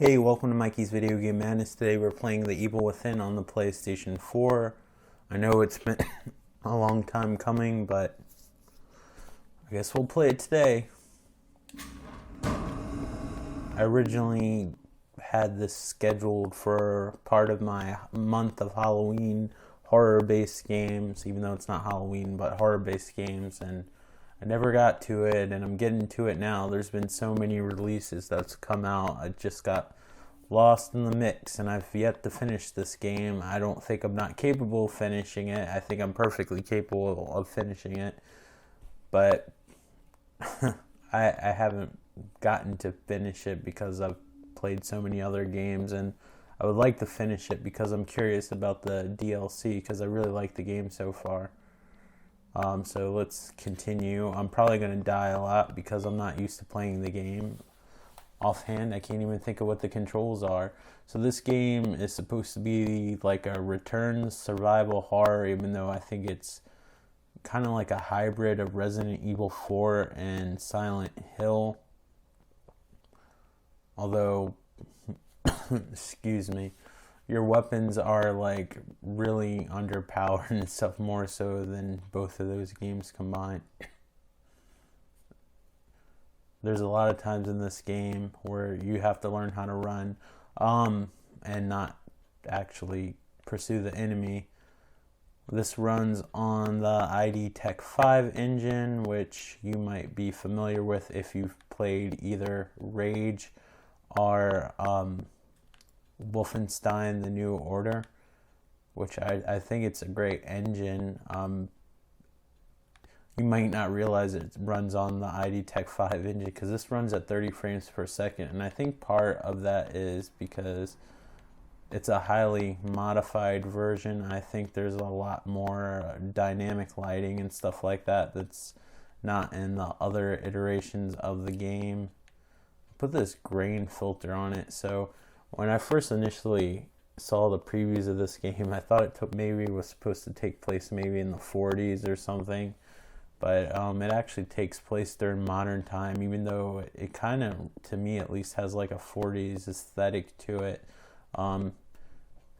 Hey, welcome to Mikey's Video Game Madness. Today we're playing The Evil Within on the PlayStation 4. I know it's been a long time coming, but I guess we'll play it today. I originally had this scheduled for part of my month of Halloween horror-based games, even though it's not Halloween, but horror-based games, and I never got to it, and I'm getting to it now. There's been so many releases that's come out. I just got lost in the mix, and I've yet to finish this game. I don't think I'm not capable of finishing it. I think I'm perfectly capable of finishing it, but I haven't gotten to finish it because I've played so many other games, and I would like to finish it because I'm curious about the DLC because I really like the game so far. So let's continue. I'm probably going to die a lot because I'm not used to playing the game. Offhand, I can't even think of what the controls are. So this game is supposed to be like a return survival horror, even though I think it's kind of like a hybrid of Resident Evil 4 and Silent Hill. Although, excuse me, your weapons are like really underpowered and stuff, more so than both of those games combined. There's a lot of times in this game where you have to learn how to run and not actually pursue the enemy. This runs on the ID Tech 5 engine, which you might be familiar with if you've played either Rage or Wolfenstein: The New Order, which I think it's a great engine. You might not realize it runs on the ID Tech 5 engine because this runs at 30 frames per second, and I think part of that is because it's a highly modified version. I think there's a lot more dynamic lighting and stuff like that that's not in the other iterations of the game. Put this grain filter on it, so when I first initially saw the previews of this game, I thought it was supposed to take place maybe in the 40s or something, but it actually takes place during modern time, even though it kind of, to me at least, has like a 40s aesthetic to it.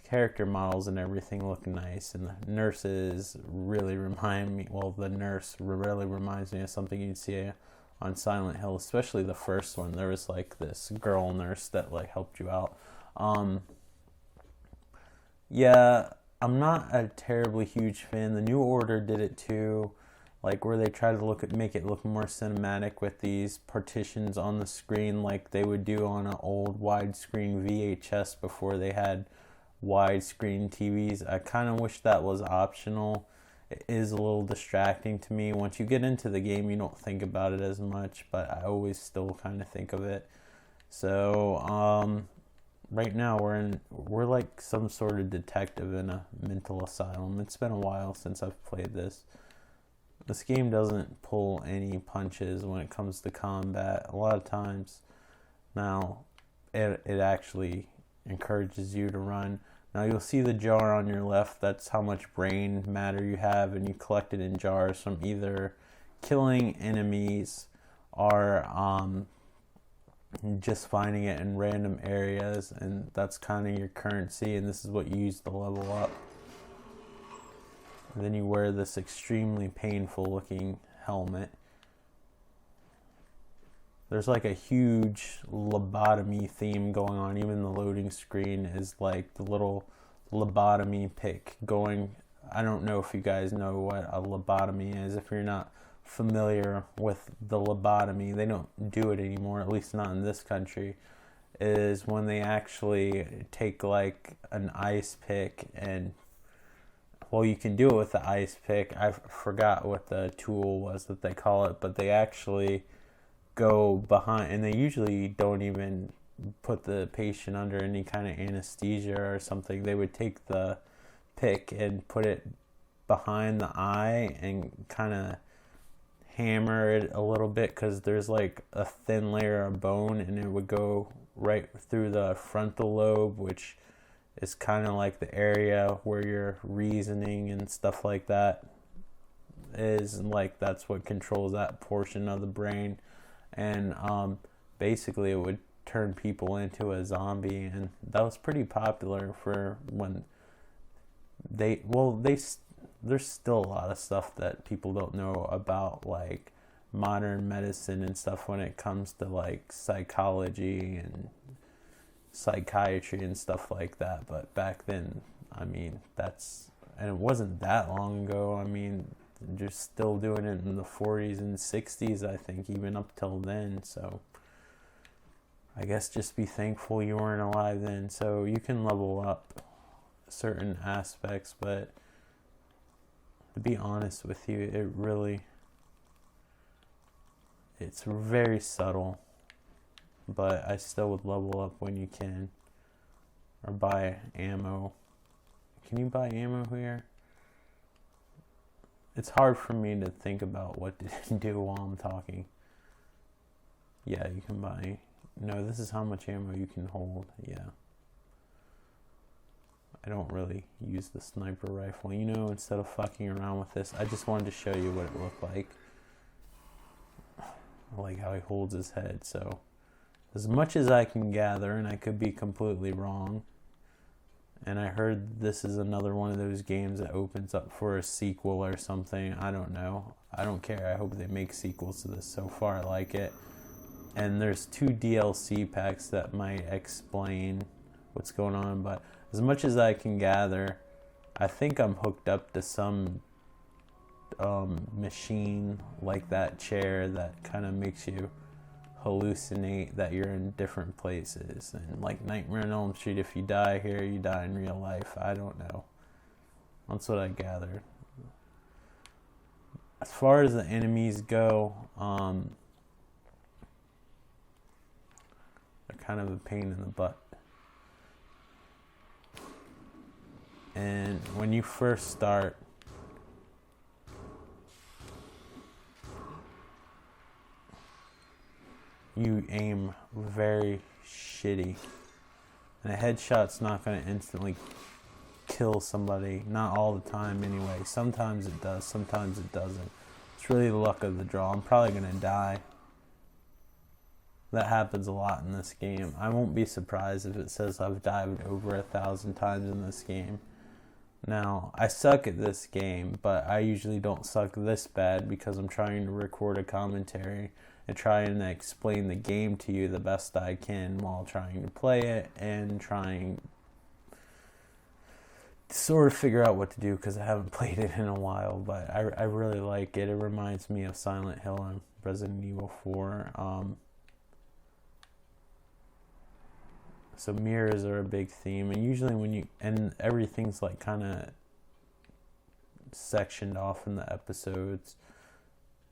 Character models and everything look nice, and the nurses really remind me, the nurse really reminds me of something you'd see on Silent Hill, especially the first one. There was like this girl nurse that like helped you out. Yeah, I'm not a terribly huge fan. The New Order did it too, like where they try to make it look more cinematic with these partitions on the screen like they would do on an old widescreen VHS before they had widescreen TVs. I kind of wish that was optional. It is a little distracting to me. Once you get into the game, you don't think about it as much, but I always still kind of think of it. So, right now we're like some sort of detective in a mental asylum. It's been a while since I've played this. This game doesn't pull any punches when it comes to combat a lot of times. Now, it actually encourages you to run. Now you'll see the jar on your left. That's how much brain matter you have, and you collect it in jars from either killing enemies or just finding it in random areas, and that's kind of your currency, and this is what you use to level up. And then you wear this extremely painful looking helmet. There's like a huge lobotomy theme going on. Even the loading screen is like the little lobotomy pic going. I don't know if you guys know what a lobotomy is. If you're not familiar with the lobotomy, they don't do it anymore, at least not in this country, is when they actually take like an ice pick and, well, you can do it with the ice pick. I forgot what the tool was that they call it, but they actually go behind, and they usually don't even put the patient under any kind of anesthesia or something. They would take the pick and put it behind the eye and kind of hammer it a little bit because there's like a thin layer of bone, and it would go right through the frontal lobe, which is kind of like the area where your reasoning and stuff like that is, and like that's what controls that portion of the brain. And basically it would turn people into a zombie, and that was pretty popular for when there's still a lot of stuff that people don't know about, like modern medicine and stuff when it comes to like psychology and psychiatry and stuff like that. But back then, I mean, and it wasn't that long ago. I mean, they're still doing it in the 40s and 60s, I think, even up till then. So I guess just be thankful you weren't alive then. So you can level up certain aspects, but to be honest with you, it's very subtle, but I still would level up when you can, or buy ammo. Can you buy ammo here? It's hard for me to think about what to do while I'm talking. Yeah, you can buy. No, this is how much ammo you can hold. Yeah. I don't really use the sniper rifle. You know, instead of fucking around with this, I just wanted to show you what it looked like. I like how he holds his head. So, as much as I can gather, and I could be completely wrong, and I heard this is another one of those games that opens up for a sequel or something. I don't know. I don't care. I hope they make sequels to this. So far, I like it. And there's 2 DLC packs that might explain what's going on, but as much as I can gather, I think I'm hooked up to some machine like that chair that kind of makes you hallucinate that you're in different places. And like Nightmare on Elm Street, if you die here, you die in real life. I don't know. That's what I gathered. As far as the enemies go, they're kind of a pain in the butt. And when you first start, you aim very shitty. And a headshot's not going to instantly kill somebody. Not all the time anyway. Sometimes it does, sometimes it doesn't. It's really the luck of the draw. I'm probably going to die. That happens a lot in this game. I won't be surprised if it says I've died over 1,000 times in this game. Now, I suck at this game, but I usually don't suck this bad because I'm trying to record a commentary and trying to explain the game to you the best I can while trying to play it and trying to sort of figure out what to do because I haven't played it in a while, but I really like it. It reminds me of Silent Hill and Resident Evil 4. So mirrors are a big theme, and usually and everything's like kind of sectioned off in the episodes.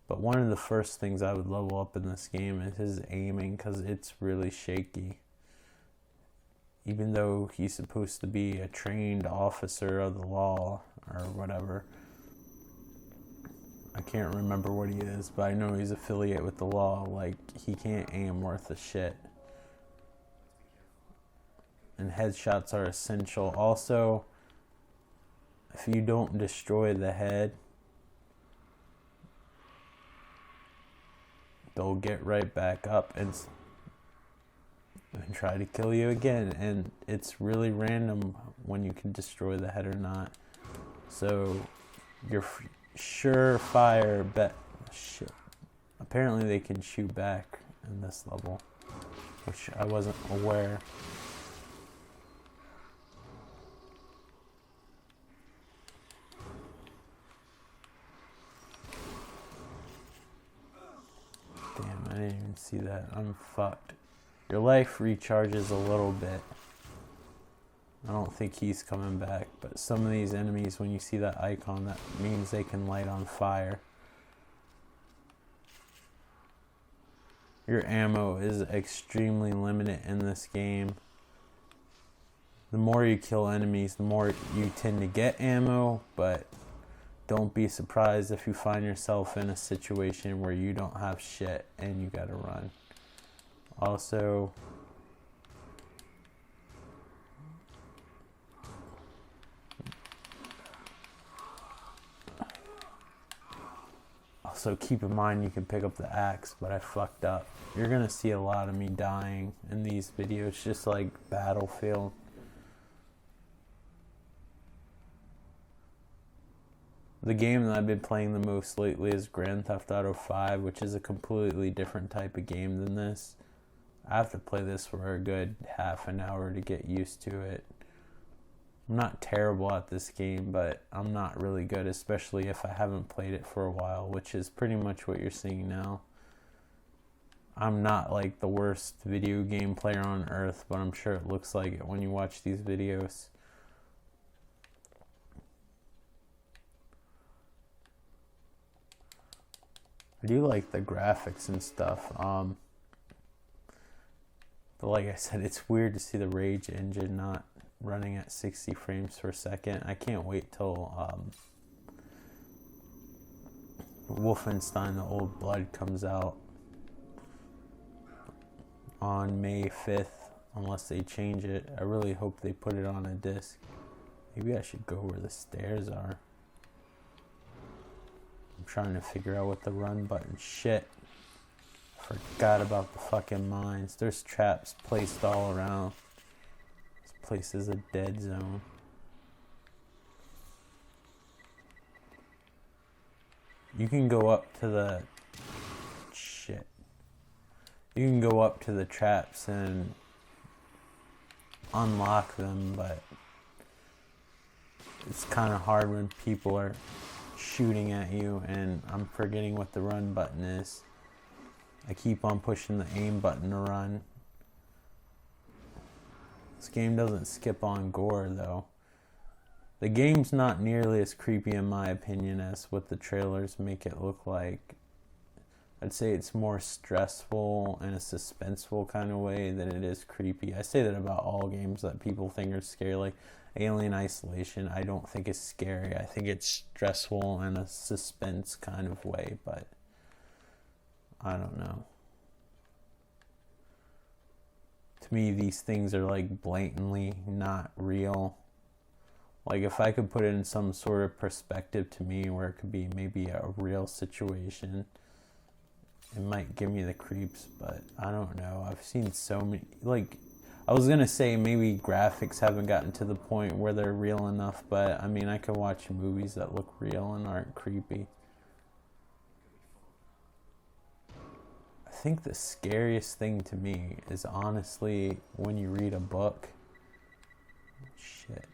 But one of the first things I would level up in this game is his aiming, because it's really shaky. Even though he's supposed to be a trained officer of the law or whatever. I can't remember what he is, but I know he's affiliated with the law. Like, he can't aim worth a shit. And headshots are essential. Also, if you don't destroy the head, they'll get right back up and try to kill you again. And it's really random when you can destroy the head or not. So your surefire bet. Shit. Apparently they can shoot back in this level, which I wasn't aware. Damn, I didn't even see that. I'm fucked. Your life recharges a little bit. I don't think he's coming back, but some of these enemies, when you see that icon, that means they can light on fire. Your ammo is extremely limited in this game. The more you kill enemies, the more you tend to get ammo, but don't be surprised if you find yourself in a situation where you don't have shit and you gotta run. Also, So keep in mind you can pick up the axe, but I fucked up. You're gonna see a lot of me dying in these videos, just like Battlefield. The game that I've been playing the most lately is Grand Theft Auto 5, which is a completely different type of game than this. I have to play this for a good half an hour to get used to it. I'm not terrible at this game, but I'm not really good, especially if I haven't played it for a while, which is pretty much what you're seeing now. I'm not like the worst video game player on earth, but I'm sure it looks like it when you watch these videos. I do like the graphics and stuff. But like I said, it's weird to see the Rage engine not running at 60 frames per second. I can't wait till Wolfenstein the Old Blood comes out on May 5th, unless they change it. I really hope they put it on a disc. Maybe I should go where the stairs are. I'm trying to figure out what the run button. Shit. Forgot about the fucking mines. There's traps placed all around. This place is a dead zone. You can go up to the... Shit. You can go up to the traps and unlock them, but it's kind of hard when people are shooting at you, and I'm forgetting what the run button is. I keep on pushing the aim button to run. This game doesn't skip on gore, though. The game's not nearly as creepy, in my opinion, as what the trailers make it look like. I'd say it's more stressful in a suspenseful kind of way than it is creepy. I say that about all games that people think are scary, like Alien Isolation. I don't think it's scary. I think it's stressful in a suspense kind of way, but I don't know. To me, these things are like blatantly not real. Like if I could put it in some sort of perspective to me where it could be maybe a real situation, it might give me the creeps, but I don't know. I've seen so many, like, I was going to say maybe graphics haven't gotten to the point where they're real enough, but I mean, I can watch movies that look real and aren't creepy. I think the scariest thing to me is honestly when you read a book. Shit.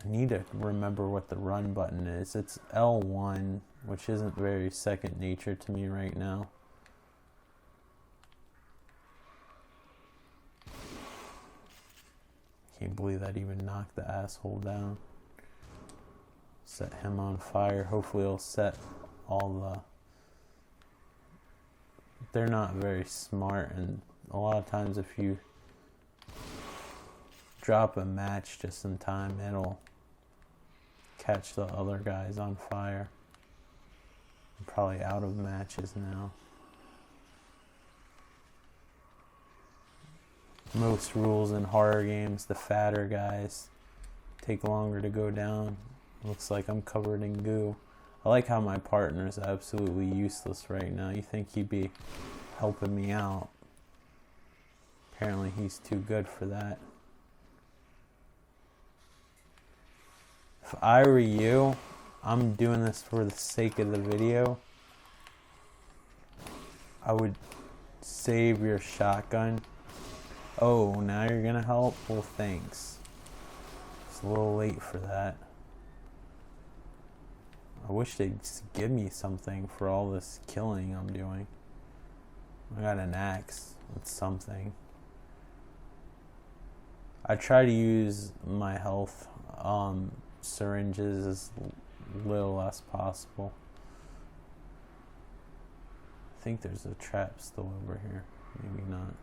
I need to remember what the run button is. It's L1, which isn't very second nature to me right now. Can't believe that even knocked the asshole down. Set him on fire. Hopefully it'll set all the... They're not very smart, and a lot of times if you drop a match just in time, it'll catch the other guys on fire. I'm probably out of matches now. Most rules in horror games, the fatter guys take longer to go down. Looks like I'm covered in goo. I like how my partner's absolutely useless right now. You think he'd be helping me out. Apparently he's too good for that. If I were you, I'm doing this for the sake of the video. I would save your shotgun. Oh, now you're gonna help? Well, thanks. It's a little late for that. I wish they'd just give me something for all this killing I'm doing. I got an axe. That's something. I try to use my health syringes as little as possible. I think there's a trap still over here. Maybe not.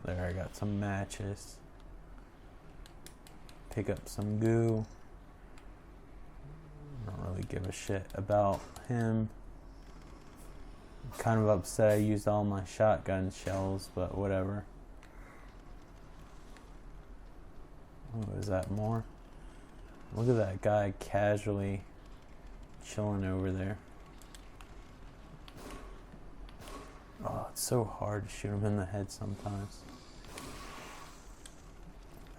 There, I got some matches. Pick up some goo. I don't really give a shit about him. I'm kind of upset I used all my shotgun shells, but whatever. Oh, is that more? Look at that guy casually chilling over there. Oh, it's so hard to shoot him in the head sometimes.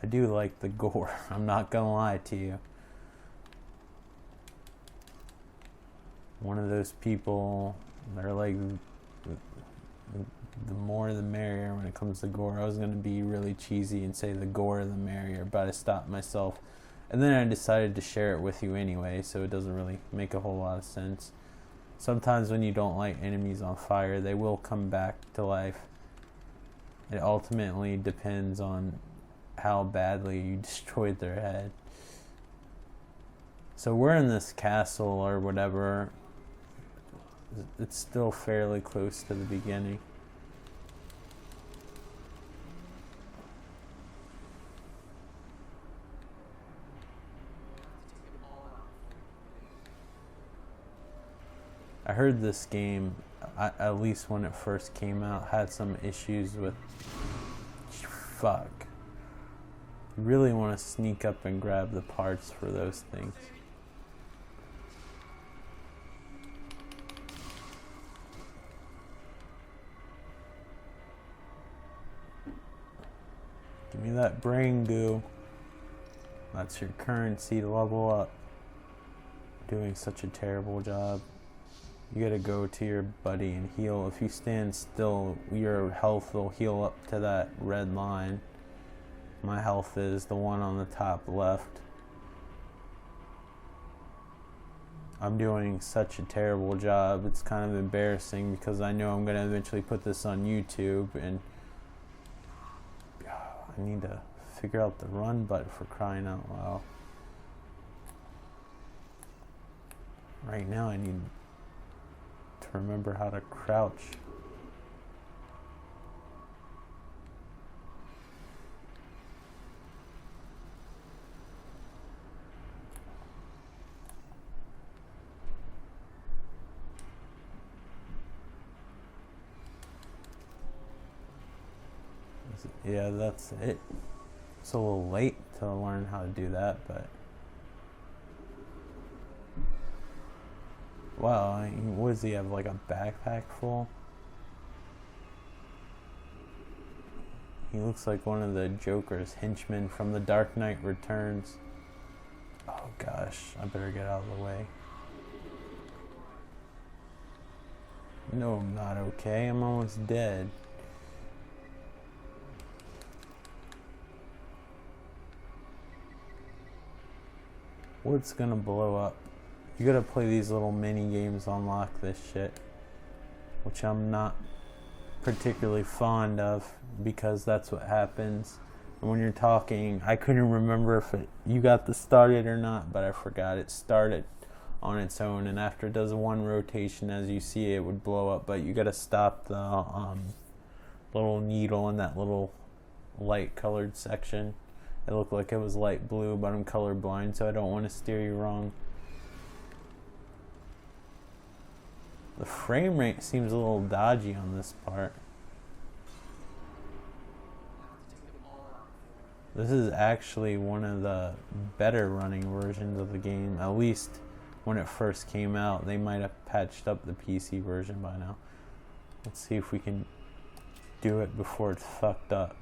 I do like the gore. I'm not gonna lie to you. One of those people, they're like, the more the merrier when it comes to gore. I was going to be really cheesy and say the gore the merrier, but I stopped myself. And then I decided to share it with you anyway, so it doesn't really make a whole lot of sense. Sometimes when you don't light enemies on fire, they will come back to life. It ultimately depends on how badly you destroyed their head. So we're in this castle or whatever. It's still fairly close to the beginning. I heard this game, at least when it first came out, had some issues with... Fuck. You really want to sneak up and grab the parts for those things. Give me that brain goo. That's your currency to level up. Doing such a terrible job. You gotta go to your buddy and heal. If you stand still, your health will heal up to that red line. My health is the one on the top left. I'm doing such a terrible job. It's kind of embarrassing because I know I'm gonna eventually put this on YouTube, and I need to figure out the run button, for crying out loud. Right now I need to remember how to crouch. Yeah, that's it. It's a little late to learn how to do that, but wow, what does he have, like a backpack full? He looks like one of the Joker's henchmen from The Dark Knight Returns. Oh gosh, I better get out of the way. No, I'm not okay. I'm almost dead. What's gonna blow up? You gotta play these little mini games to unlock this shit, which I'm not particularly fond of, because that's what happens. And when you're talking, I couldn't remember if you got this started or not, but I forgot it started on its own, and after it does one rotation, as you see, it would blow up. But you gotta stop the little needle in that little light colored section. It looked like it was light blue, but I'm colorblind, so I don't want to steer you wrong. The frame rate seems a little dodgy on this part. This is actually one of the better running versions of the game, at least when it first came out. They might have patched up the PC version by now. Let's see if we can do it before it's fucked up.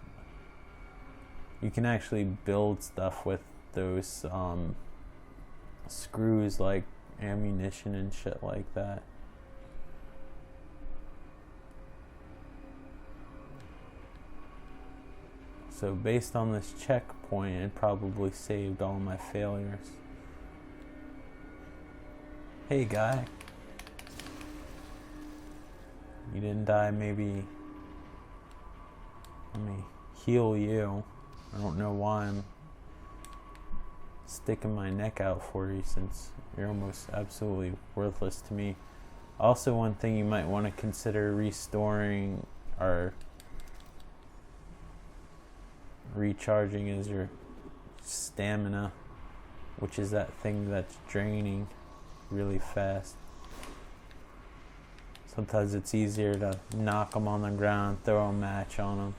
You can actually build stuff with those screws, like ammunition and shit like that. So based on this checkpoint, it probably saved all my failures. Hey guy. You didn't die, maybe. Let me heal you. I don't know why I'm sticking my neck out for you, since you're almost absolutely worthless to me. Also, one thing you might want to consider restoring or recharging is your stamina, which is that thing that's draining really fast. Sometimes it's easier to knock them on the ground, throw a match on them.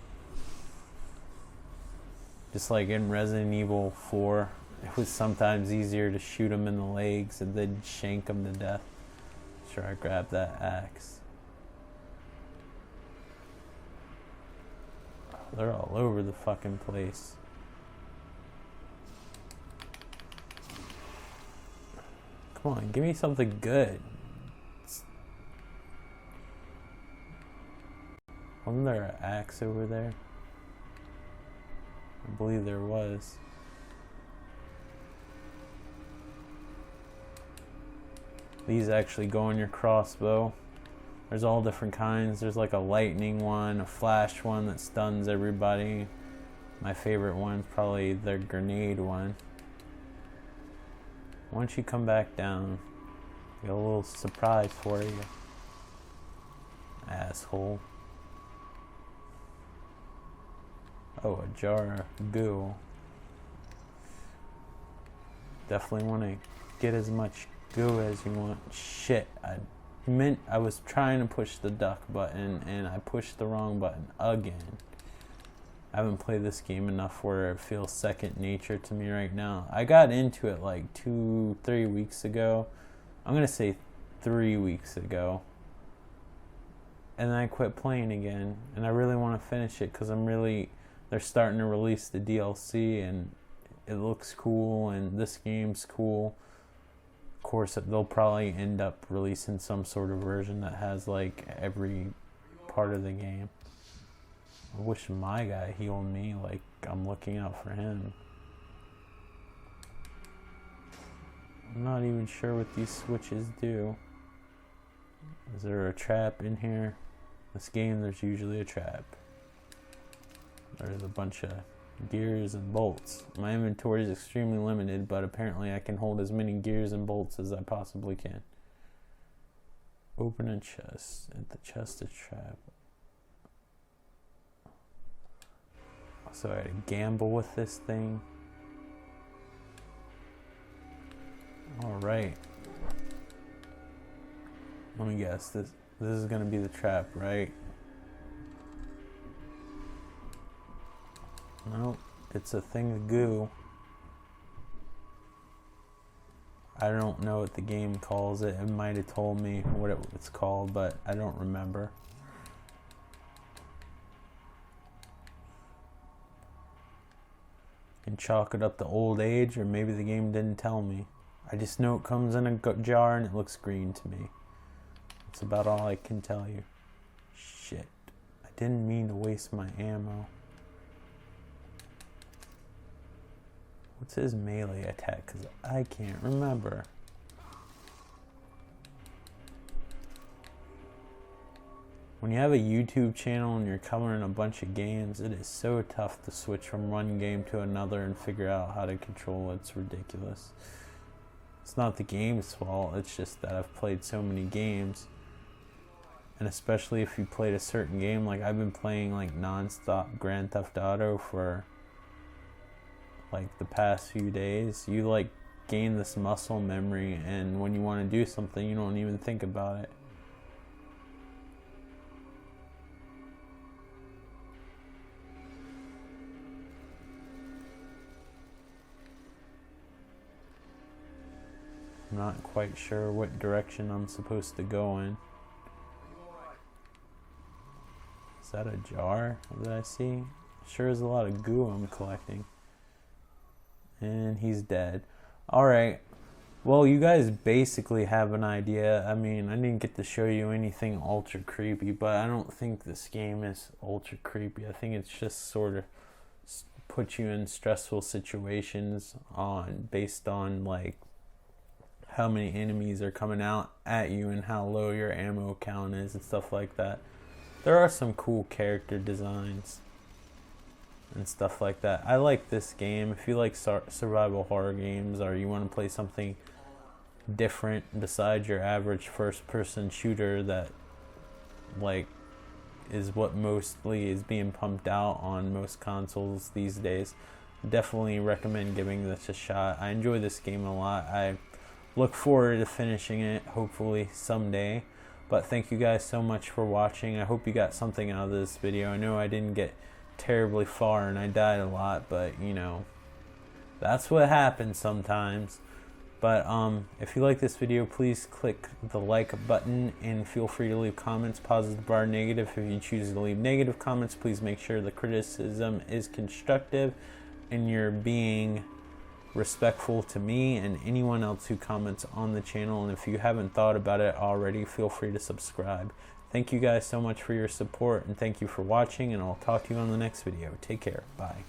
Just like in Resident Evil 4, it was sometimes easier to shoot them in the legs and then shank them to death. Sure, I grabbed that axe. They're all over the fucking place. Come on, give me something good. Wasn't there an axe over there? I believe there was. These actually go on your crossbow. There's all different kinds. There's like a lightning one, a flash one that stuns everybody. My favorite one's probably the grenade one. Once you come back down, got a little surprise for you. Asshole. Oh, a jar of goo. Definitely want to get as much goo as you want. Shit, I was trying to push the duck button and I pushed the wrong button again. I haven't played this game enough where it feels second nature to me right now. I got into it like 2-3 weeks ago. I'm gonna say 3 weeks ago. And then I quit playing again. And I really want to finish it because they're starting to release the DLC and it looks cool and this game's cool. Of course, they'll probably end up releasing some sort of version that has like every part of the game. I wish my guy healed me, like I'm looking out for him. I'm not even sure what these switches do. Is there a trap in here? This game, there's usually a trap. There's a bunch of gears and bolts. My inventory is extremely limited, but apparently I can hold as many gears and bolts as I possibly can. Open a chest. At the chest, a trap. So I had to gamble with this thing. Alright. Let me guess. This is going to be the trap, right? Nope. It's a thing of goo. I don't know what the game calls it. It might have told me what it's called, but I don't remember. Can chalk it up to old age, or maybe the game didn't tell me. I just know it comes in a jar and it looks green to me. That's about all I can tell you. Shit. I didn't mean to waste my ammo. What's his melee attack? Because I can't remember. When you have a YouTube channel and you're covering a bunch of games, it is so tough to switch from one game to another and figure out how to control it. It's ridiculous. It's not the game's fault, it's just that I've played so many games. And especially if you played a certain game, like I've been playing like non-stop Grand Theft Auto for like the past few days. You like gain this muscle memory, and when you want to do something, you don't even think about it. I'm not quite sure what direction I'm supposed to go in. Is that a jar that I see? Sure is a lot of goo I'm collecting. And he's dead. Alright. Well, you guys basically have an idea. I mean, I didn't get to show you anything ultra creepy, but I don't think this game is ultra creepy. I think it's just sort of put you in stressful situations based on like how many enemies are coming out at you and how low your ammo count is and stuff like that. There are some cool character designs and stuff like that. I like this game. If you like survival horror games, or you want to play something different besides your average first-person shooter that like is what mostly is being pumped out on most consoles these days, definitely recommend giving this a shot. I enjoy this game a lot. I look forward to finishing it hopefully someday. But thank you guys so much for watching. I hope you got something out of this video. I know I didn't get terribly far and I died a lot, but you know, that's what happens sometimes. But if you like this video, please click the like button and feel free to leave comments, positive or negative. If you choose to leave negative comments, please make sure the criticism is constructive and you're being respectful to me and anyone else who comments on the channel. And if you haven't thought about it already, feel free to subscribe. Thank you guys so much for your support, and thank you for watching, and I'll talk to you on the next video. Take care. Bye.